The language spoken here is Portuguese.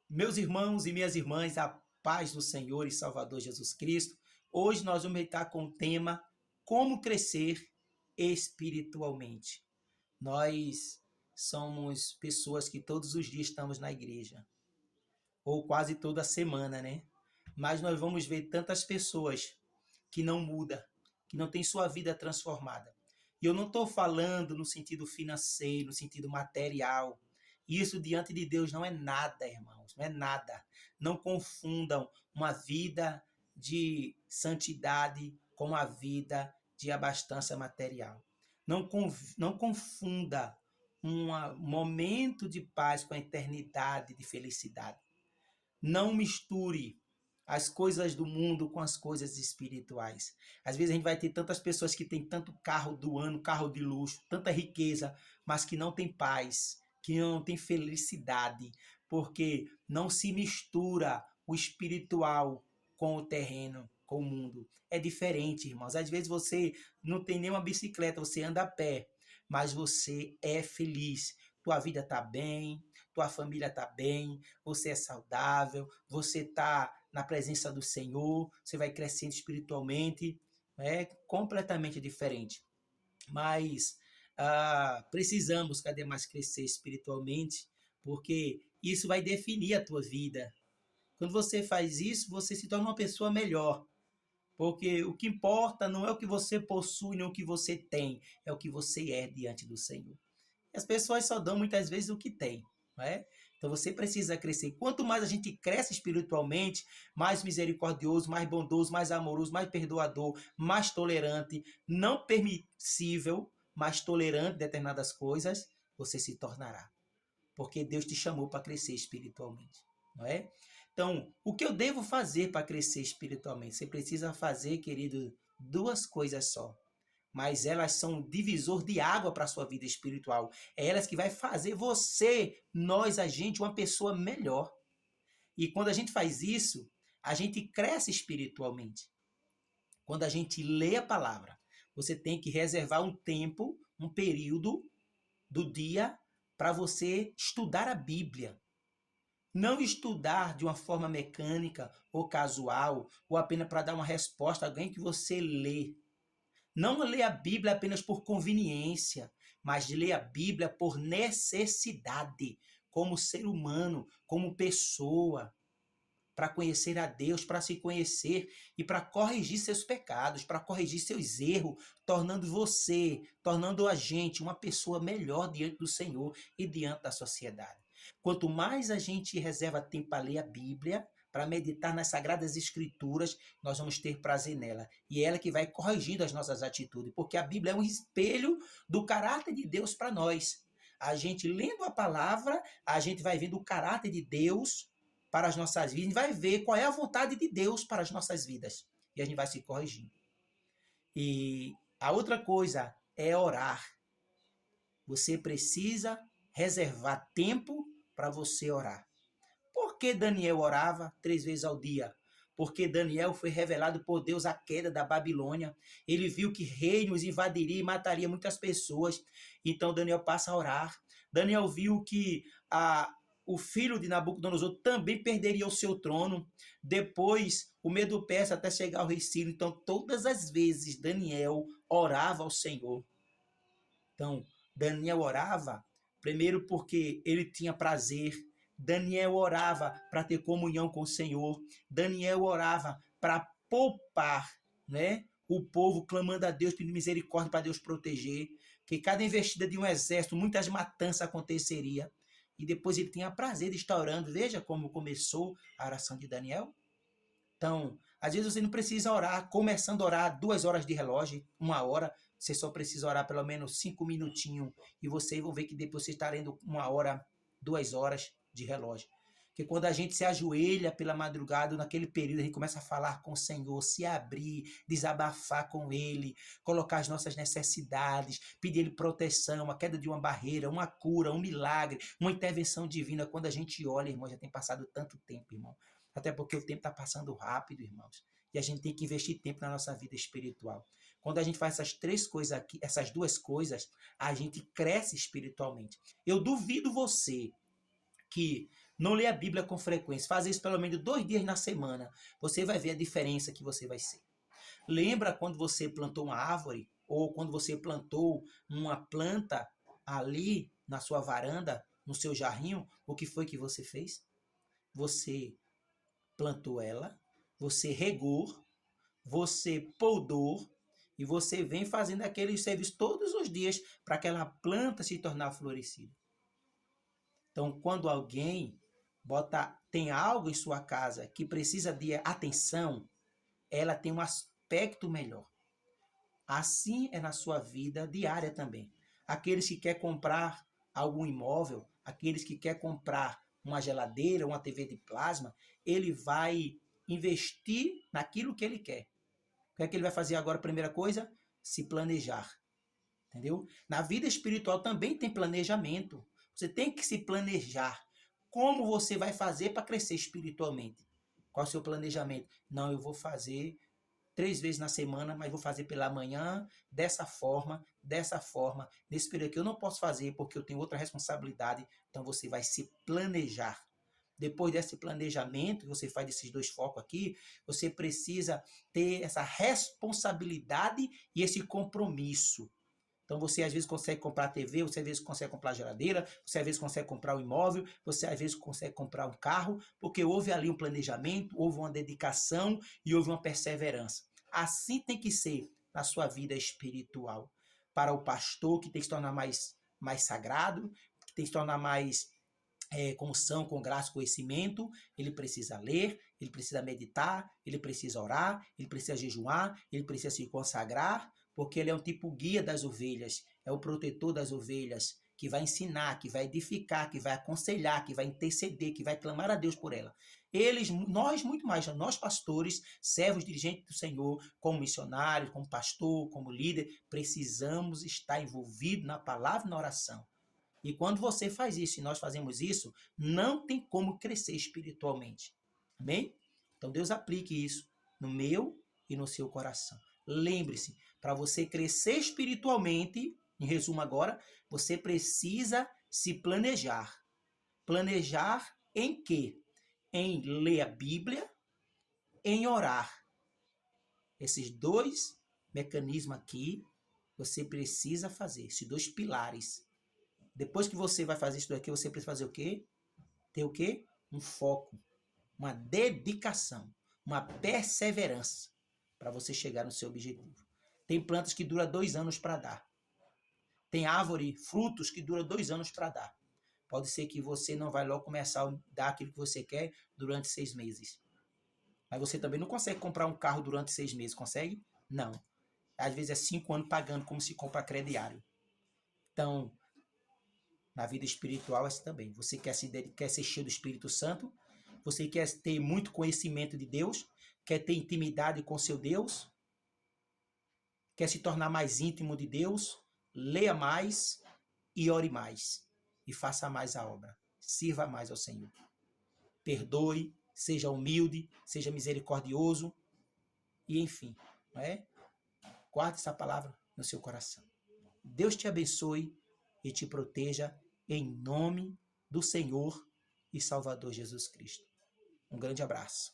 Meus irmãos e minhas irmãs, a paz do Senhor e Salvador Jesus Cristo. Hoje nós vamos estar com o tema Como crescer espiritualmente. Nós somos pessoas que todos os dias estamos na igreja, ou quase toda semana, né? Mas nós vamos ver tantas pessoas que não mudam, que não têm sua vida transformada. E eu não estou falando no sentido financeiro, no sentido material. Isso diante de Deus não é nada, irmãos, não é nada. Não confundam uma vida de santidade com a vida de abastança material. Não confunda um momento de paz com a eternidade de felicidade. Não misture as coisas do mundo com as coisas espirituais. Às vezes a gente vai ter tantas pessoas que têm tanto carro do ano, carro de luxo, tanta riqueza, mas que não tem paz, que não tem felicidade, porque não se mistura o espiritual com o terreno, com o mundo. É diferente, irmãos. Às vezes você não tem nenhuma bicicleta, você anda a pé, mas você é feliz. Tua vida está bem, tua família está bem, você é saudável, você está na presença do Senhor, você vai crescendo espiritualmente, é completamente diferente. Mas precisamos cada mais crescer espiritualmente, porque isso vai definir a tua vida. Quando você faz isso, você se torna uma pessoa melhor. Porque o que importa não é o que você possui, nem o que você tem, é o que você é diante do Senhor. As pessoas só dão muitas vezes o que tem, não é? Então você precisa crescer. Quanto mais a gente cresce espiritualmente, mais misericordioso, mais bondoso, mais amoroso, mais perdoador, mais tolerante, não permissível, mais tolerante em determinadas coisas, você se tornará. Porque Deus te chamou para crescer espiritualmente, não é? Então, o que eu devo fazer para crescer espiritualmente? Você precisa fazer, querido, duas coisas só, mas elas são um divisor de água para a sua vida espiritual. É elas que vai fazer você, nós, a gente, uma pessoa melhor. E quando a gente faz isso, a gente cresce espiritualmente. Quando a gente lê a palavra, você tem que reservar um tempo, um período do dia para você estudar a Bíblia. Não estudar de uma forma mecânica ou casual, ou apenas para dar uma resposta a alguém que você lê. Não ler a Bíblia apenas por conveniência, mas ler a Bíblia por necessidade, como ser humano, como pessoa, para conhecer a Deus, para se conhecer e para corrigir seus pecados, para corrigir seus erros, tornando a gente uma pessoa melhor diante do Senhor e diante da sociedade. Quanto mais a gente reserva tempo para ler a Bíblia, para meditar nas Sagradas Escrituras, nós vamos ter prazer nela. E é ela que vai corrigindo as nossas atitudes, porque a Bíblia é um espelho do caráter de Deus para nós. A gente lendo a palavra, a gente vai vendo o caráter de Deus para as nossas vidas, e vai ver qual é a vontade de Deus para as nossas vidas. E a gente vai se corrigindo. E a outra coisa é orar. Você precisa reservar tempo para você orar. Por que Daniel orava 3 vezes ao dia? Porque Daniel foi revelado por Deus a queda da Babilônia. Ele viu que reinos invadiria e mataria muitas pessoas. Então Daniel passa a orar. Daniel viu que o filho de Nabucodonosor também perderia o seu trono. Depois, o Medo-Persa até chegar ao rei Ciro. Então, todas as vezes, Daniel orava ao Senhor. Então, Daniel orava, primeiro porque ele tinha prazer. Daniel orava para ter comunhão com o Senhor. Daniel orava para poupar, né? O povo clamando a Deus, pedindo misericórdia para Deus proteger. Que cada investida de um exército, muitas matanças aconteceria. E depois ele tinha prazer de estar orando. Veja como começou a oração de Daniel. Então, às vezes você não precisa orar, começando a orar 2 horas de relógio, 1 hora, você só precisa orar pelo menos 5 minutinhos e vocês vão ver que depois você está lendo 1 hora, 2 horas de relógio. Porque quando a gente se ajoelha pela madrugada, naquele período, a gente começa a falar com o Senhor, se abrir, desabafar com Ele, colocar as nossas necessidades, pedir Ele proteção, a queda de uma barreira, uma cura, um milagre, uma intervenção divina. Quando a gente olha, irmão, já tem passado tanto tempo, irmão. Até porque o tempo está passando rápido, irmãos. E a gente tem que investir tempo na nossa vida espiritual. Quando a gente faz essas 3 coisas aqui, essas 2 coisas, a gente cresce espiritualmente. Eu duvido você que não lê a Bíblia com frequência, faz isso pelo menos 2 dias na semana, você vai ver a diferença que você vai ser. Lembra quando você plantou uma árvore ou quando você plantou uma planta ali na sua varanda, no seu jarrinho? O que foi que você fez? Você plantou ela, você regou, você podou e você vem fazendo aquele serviço todos os dias para aquela planta se tornar florescida. Então, quando alguém tem algo em sua casa que precisa de atenção, ela tem um aspecto melhor. Assim é na sua vida diária também. Aqueles que querem comprar algum imóvel, aqueles que querem comprar uma geladeira, uma TV de plasma, ele vai investir naquilo que ele quer. O que é que ele vai fazer agora? Primeira coisa, se planejar. Entendeu? Na vida espiritual também tem planejamento. Você tem que se planejar. Como você vai fazer para crescer espiritualmente? Qual é o seu planejamento? Não, eu vou fazer 3 vezes na semana, mas vou fazer pela manhã, dessa forma, nesse período aqui eu não posso fazer porque eu tenho outra responsabilidade, então você vai se planejar. Depois desse planejamento, você faz esses 2 focos aqui, você precisa ter essa responsabilidade e esse compromisso. Então você às vezes consegue comprar a TV, você às vezes consegue comprar a geladeira, você às vezes consegue comprar um imóvel, você às vezes consegue comprar um carro, porque houve ali um planejamento, houve uma dedicação e houve uma perseverança. Assim tem que ser na sua vida espiritual. Para o pastor, que tem que se tornar mais sagrado, que tem que se tornar mais com unção, com graça, conhecimento, ele precisa ler, ele precisa meditar, ele precisa orar, ele precisa jejuar, ele precisa se consagrar, porque ele é um tipo guia das ovelhas, é o protetor das ovelhas, que vai ensinar, que vai edificar, que vai aconselhar, que vai interceder, que vai clamar a Deus por ela. Nós muito mais, nós pastores, servos, dirigentes do Senhor, como missionários, como pastor, como líder, precisamos estar envolvidos na palavra e na oração. E quando você faz isso e nós fazemos isso, não tem como crescer espiritualmente. Amém? Então Deus aplique isso no meu e no seu coração. Lembre-se, para você crescer espiritualmente, em resumo agora, você precisa se planejar. Planejar em quê? Em ler a Bíblia, em orar. Esses 2 mecanismos aqui, você precisa fazer, esses 2 pilares. Depois que você vai fazer isso daqui, você precisa fazer o quê? Ter o quê? Um foco, uma dedicação, uma perseverança para você chegar no seu objetivo. Tem plantas que duram 2 anos para dar. Tem árvore, frutos que duram 2 anos para dar. Pode ser que você não vai logo começar a dar aquilo que você quer durante 6 meses. Mas você também não consegue comprar um carro durante 6 meses, consegue? Não. Às vezes é 5 anos pagando como se compra crediário. Então, na vida espiritual é assim também. Você quer ser cheio do Espírito Santo? Você quer ter muito conhecimento de Deus? Quer ter intimidade com seu Deus? Quer se tornar mais íntimo de Deus? Leia mais e ore mais. E faça mais a obra. Sirva mais ao Senhor. Perdoe, seja humilde, seja misericordioso. E enfim, não é? Guarde essa palavra no seu coração. Deus te abençoe e te proteja em nome do Senhor e Salvador Jesus Cristo. Um grande abraço.